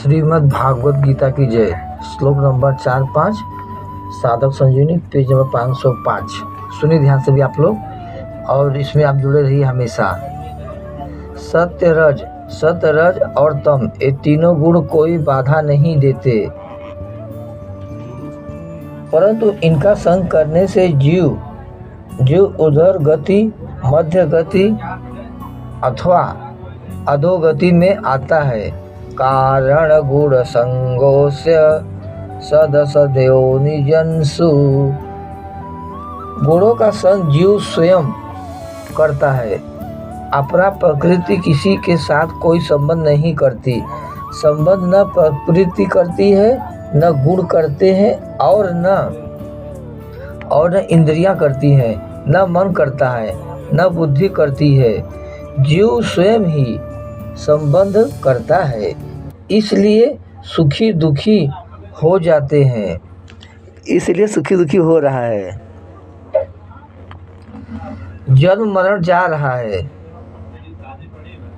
श्रीमद् भागवत गीता की जय। श्लोक नंबर 4-5 साधक संजीवनी पेज नंबर 505। सुनिए ध्यान से भी आप लोग, और इसमें आप जुड़े रहिए हमेशा। सत्य रज और तम, ये तीनों गुण कोई बाधा नहीं देते, परंतु इनका संग करने से जीव उधर गति, मध्य गति अथवा अधोगति में आता है। कारण गुण संगोस्य सदसदेव निजन्सु, गुणों का संग जीव स्वयं करता है। अपना प्रकृति किसी के साथ कोई संबंध नहीं करती। संबंध न प्रकृति करती है, न गुण करते हैं, और न इंद्रियां करती हैं, न मन करता है, न बुद्धि करती है। जीव स्वयं ही संबंध करता है, इसलिए सुखी दुखी हो जाते हैं, इसलिए सुखी दुखी हो रहा है। जन्म मरण जा रहा है,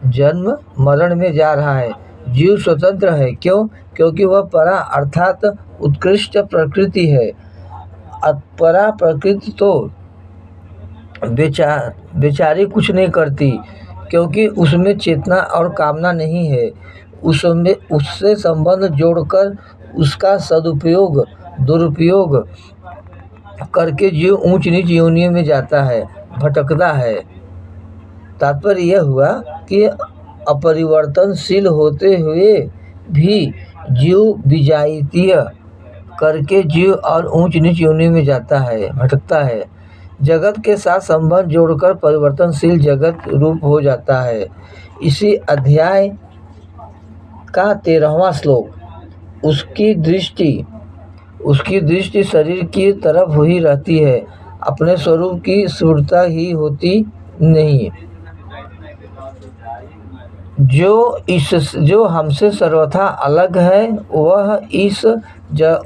जन्म मरण में जा रहा है। जीव स्वतंत्र है, क्यों? क्योंकि वह परा अर्थात उत्कृष्ट प्रकृति है। परा प्रकृति तो बेचारी कुछ नहीं करती, क्योंकि उसमें चेतना और कामना नहीं है। उससे संबंध जोड़कर उसका सदुपयोग दुरुपयोग करके जीव ऊंच नीच योनियों में जाता है, भटकता है। तात्पर्य यह हुआ कि अपरिवर्तनशील होते हुए भी जीव विजातीय करके जीव और ऊंच नीच योनि में जाता है, भटकता है। जगत के साथ संबंध जोड़कर परिवर्तनशील जगत रूप हो जाता है। इसी अध्याय का 13वां श्लोक। उसकी दृष्टि शरीर की तरफ ही रहती है, अपने स्वरूप की स्फुरता ही होती नहीं। जो हमसे सर्वथा अलग है, वह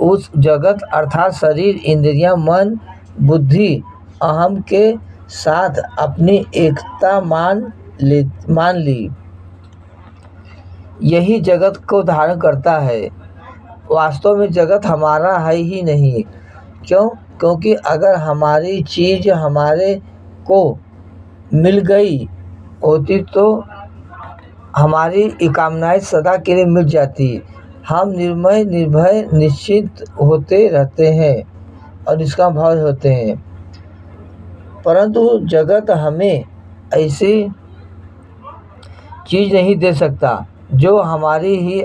उस जगत अर्थात शरीर, इंद्रियां, मन, बुद्धि, अहम के साथ अपनी एकता मान ली, यही जगत को धारण करता है। वास्तव में जगत हमारा है ही नहीं। क्यों? क्योंकि अगर हमारी चीज हमारे को मिल गई होती तो हमारी कामनाएं सदा के लिए मिट जाती। हम निर्भय निश्चित होते रहते हैं और निष्काम भाव होते हैं, परंतु जगत हमें ऐसी चीज नहीं दे सकता जो हमारी ही